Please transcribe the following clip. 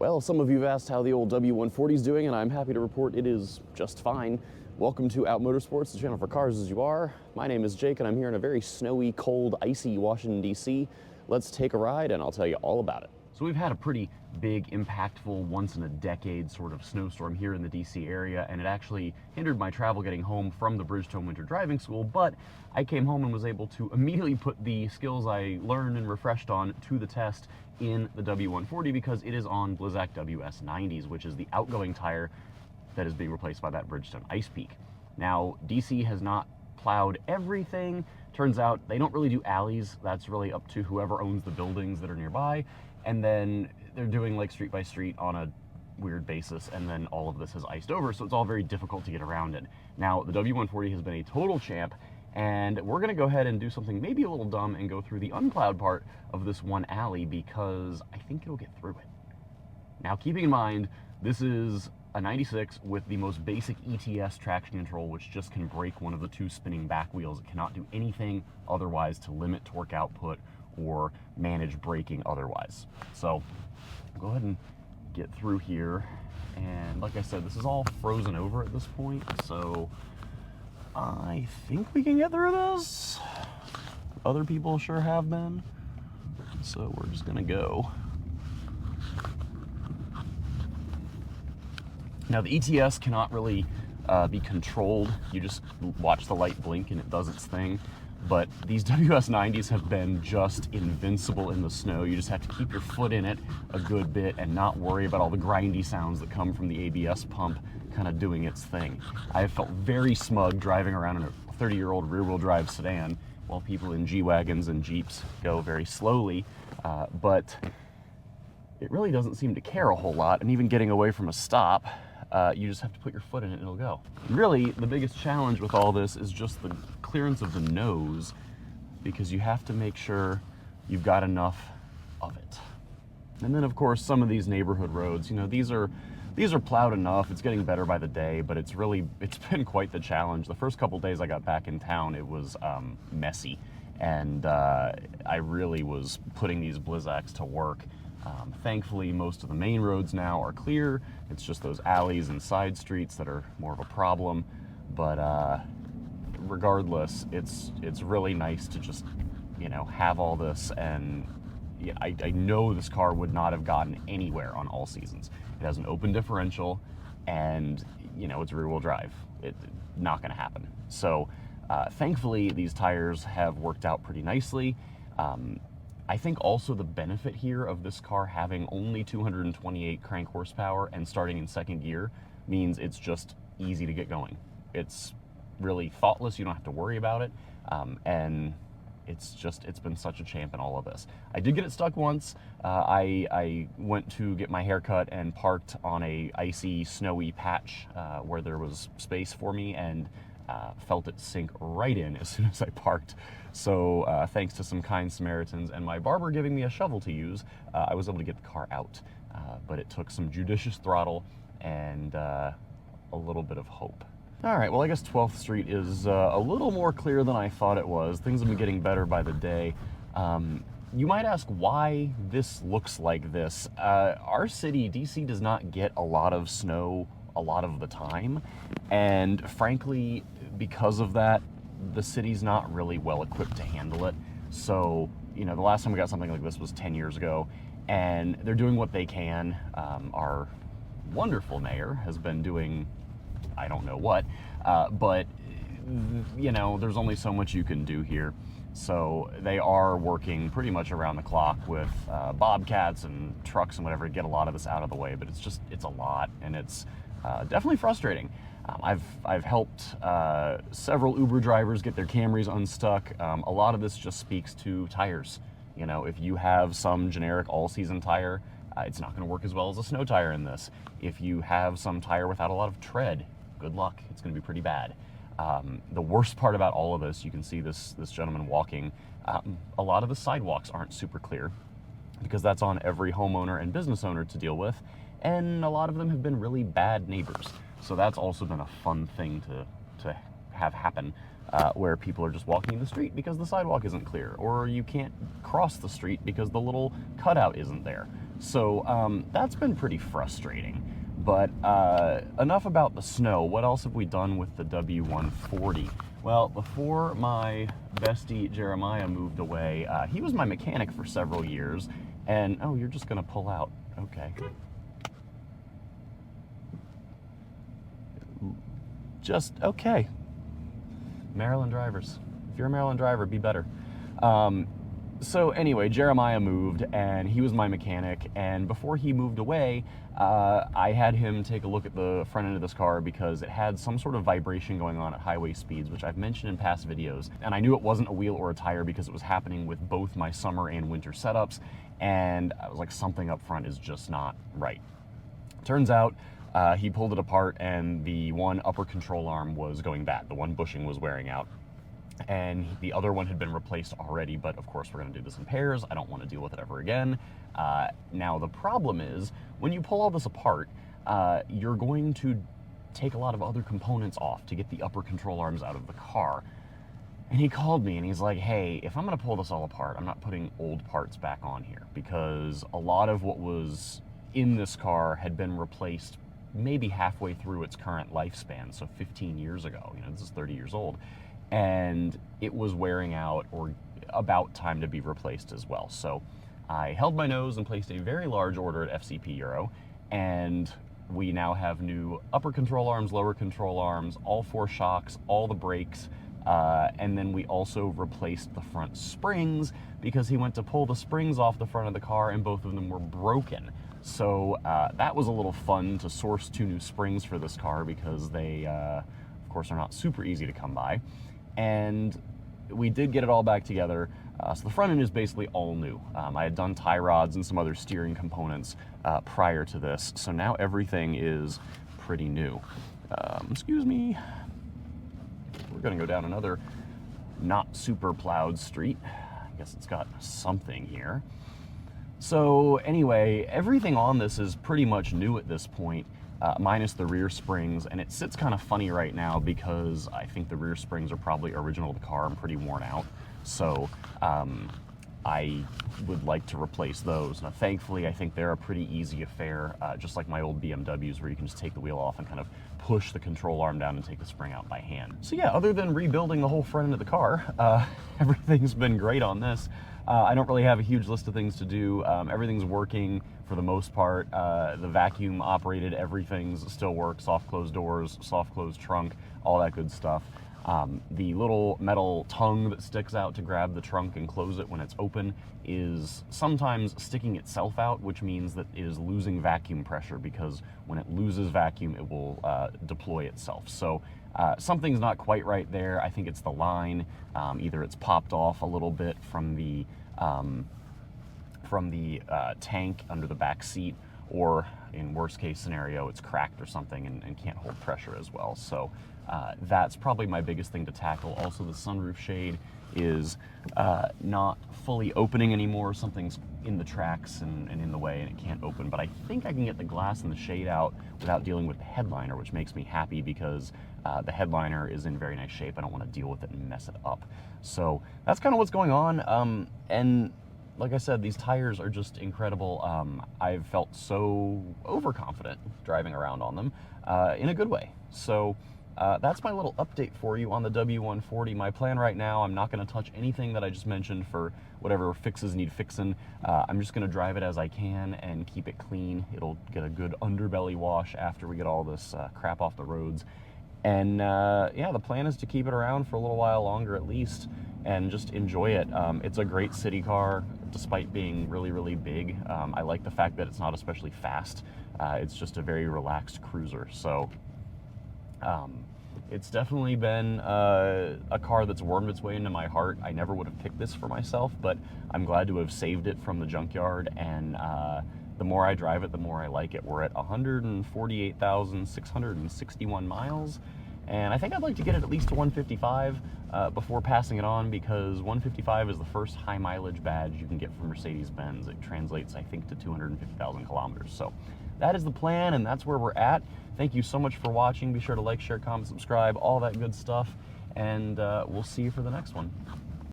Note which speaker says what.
Speaker 1: Well, some of you have asked how the old W140 is doing, and I'm happy to report it is just fine. Welcome to Out Motorsports, the channel for cars as you are. My name is Jake, and I'm here in a very snowy, cold, icy Washington, D.C. Let's take a ride, and I'll tell you all about it. So we've had a pretty big, impactful, once-in-a-decade sort of snowstorm here in the D.C. area, and it actually hindered my travel getting home from the Bridgestone Winter Driving School, but I came home and was able to immediately put the skills I learned and refreshed on to the test in the W140 because it is on Blizzak WS90s, which is the outgoing tire that is being replaced by that Bridgestone Ice Peak. Now, DC has not plowed everything. Turns out they don't really do alleys. That's really up to whoever owns the buildings that are nearby. And then they're doing like street by street on a weird basis, and then all of this has iced over, so it's all very difficult to get around it. Now, the W140 has been a total champ, and we're gonna go ahead and do something maybe a little dumb and go through the unplowed part of this one alley because I think it'll get through it. Now, keeping in mind, this is a 96 with the most basic ETS traction control, which just can brake one of the two spinning back wheels. It cannot do anything otherwise to limit torque output or manage braking otherwise. So go ahead and get through here. And like I said, this is all frozen over at this point, so I think we can get through this. Other people sure have been. So we're just gonna go. Now the ETS cannot really be controlled. You just watch the light blink and it does its thing. But these WS90s have been just invincible in the snow. You just have to keep your foot in it a good bit and not worry about all the grindy sounds that come from the ABS pump kind of doing its thing. I have felt very smug driving around in a 30-year-old rear-wheel drive sedan while people in G-Wagons and Jeeps go very slowly, but it really doesn't seem to care a whole lot, and even getting away from a stop, you just have to put your foot in it and it'll go. Really, the biggest challenge with all this is just the clearance of the nose, because you have to make sure you've got enough of it. And then of course, some of these neighborhood roads, you know, these are plowed enough. It's getting better by the day, but it's been quite the challenge. The first couple days I got back in town, it was messy, and I really was putting these Blizzaks to work. Thankfully, most of the main roads now are clear. It's just those alleys and side streets that are more of a problem. But regardless, it's really nice to just, you know, have all this. And yeah, I know this car would not have gotten anywhere on all seasons. It has an open differential, and you know, it's rear-wheel drive. It's not going to happen. So thankfully, these tires have worked out pretty nicely. I think also the benefit here of this car having only 228 crank horsepower and starting in second gear means it's just easy to get going. It's really thoughtless. You don't have to worry about it. And it's been such a champ in all of this. I did get it stuck once. I went to get my hair cut and parked on a icy, snowy patch where there was space for me, and felt it sink right in as soon as I parked. So thanks to some kind Samaritans and my barber giving me a shovel to use, I was able to get the car out. But it took some judicious throttle and a little bit of hope. All right, well, I guess 12th Street is a little more clear than I thought it was. Things have been getting better by the day. You might ask why this looks like this. Our city, DC, does not get a lot of snow a lot of the time, and frankly, because of that, the city's not really well equipped to handle it. So, you know, the last time we got something like this was 10 years ago, and they're doing what they can. Our wonderful mayor has been doing I don't know what, but you know, there's only so much you can do here. So they are working pretty much around the clock with bobcats and trucks and whatever to get a lot of this out of the way, but it's a lot, and it's definitely frustrating. I've helped several Uber drivers get their Camrys unstuck. A lot of this just speaks to tires. You know, if you have some generic all-season tire, it's not going to work as well as a snow tire in this. If you have some tire without a lot of tread, good luck. It's going to be pretty bad. The worst part about all of this, you can see this gentleman walking. A lot of the sidewalks aren't super clear because that's on every homeowner and business owner to deal with, and a lot of them have been really bad neighbors. So that's also been a fun thing to have happen. where people are just walking in the street because the sidewalk isn't clear, or you can't cross the street because the little cutout isn't there. So that's been pretty frustrating. But enough about the snow. What else have we done with the W140? Well, before my bestie Jeremiah moved away, he was my mechanic for several years. And, oh, you're just going to pull out. Okay. Just, okay. Maryland drivers. If you're a Maryland driver, be better. So anyway, Jeremiah moved, and he was my mechanic, and before he moved away, I had him take a look at the front end of this car because it had some sort of vibration going on at highway speeds, which I've mentioned in past videos, and I knew it wasn't a wheel or a tire because it was happening with both my summer and winter setups, and I was like, something up front is just not right. Turns out, he pulled it apart, and the one upper control arm was going bad. The one bushing was wearing out. And the other one had been replaced already, but of course we're going to do this in pairs. I don't want to deal with it ever again. Now the problem is, when you pull all this apart, you're going to take a lot of other components off to get the upper control arms out of the car. And he called me and he's like, hey, if I'm going to pull this all apart, I'm not putting old parts back on here, because a lot of what was in this car had been replaced maybe halfway through its current lifespan, so 15 years ago. You know, this is 30 years old. And it was wearing out or about time to be replaced as well. So I held my nose and placed a very large order at FCP Euro, and we now have new upper control arms, lower control arms, all 4 shocks, all the brakes, and then we also replaced the front springs because he went to pull the springs off the front of the car and both of them were broken. So that was a little fun to source 2 new springs for this car because they, of course, are not super easy to come by. And we did get it all back together. So the front end is basically all new. I had done tie rods and some other steering components prior to this, so now everything is pretty new. Excuse me. We're gonna go down another not super plowed street. I guess it's got something here. So anyway, everything on this is pretty much new at this point. Minus the rear springs, and it sits kind of funny right now because I think the rear springs are probably original to the car and pretty worn out. So I would like to replace those. Now, thankfully, I think they're a pretty easy affair, just like my old BMWs, where you can just take the wheel off and kind of push the control arm down and take the spring out by hand. So yeah, other than rebuilding the whole front end of the car, everything's been great on this. I don't really have a huge list of things to do. Everything's working for the most part. The vacuum operated everything's still works, soft closed doors, soft closed trunk, all that good stuff. The little metal tongue that sticks out to grab the trunk and close it when it's open is sometimes sticking itself out, which means that it is losing vacuum pressure, because when it loses vacuum, it will deploy itself. So something's not quite right there. I think it's the line. Either it's popped off a little bit from the tank under the back seat, or in worst case scenario, it's cracked or something and can't hold pressure as well. So that's probably my biggest thing to tackle. Also, the sunroof shade is not fully opening anymore. Something's in the tracks and in the way, and it can't open. But I think I can get the glass and the shade out without dealing with the headliner, which makes me happy because the headliner is in very nice shape. I don't want to deal with it and mess it up. So that's kind of what's going on. And like I said, these tires are just incredible. I've felt so overconfident driving around on them in a good way. So that's my little update for you on the W140. My plan right now, I'm not going to touch anything that I just mentioned for whatever fixes need fixing. I'm just going to drive it as I can and keep it clean. It'll get a good underbelly wash after we get all this crap off the roads. And yeah, the plan is to keep it around for a little while longer at least and just enjoy it. It's a great city car, despite being really, really big. I like the fact that it's not especially fast. It's just a very relaxed cruiser. So it's definitely been a car that's wormed its way into my heart. I never would have picked this for myself, but I'm glad to have saved it from the junkyard, and the more I drive it, the more I like it. We're at 148,661 miles, and I think I'd like to get it at least to 155 before passing it on, because 155 is the first high mileage badge you can get from Mercedes-Benz. It translates, I think, to 250,000 kilometers. So that is the plan, and that's where we're at. Thank you so much for watching. Be sure to like, share, comment, subscribe, all that good stuff. and we'll see you for the next one.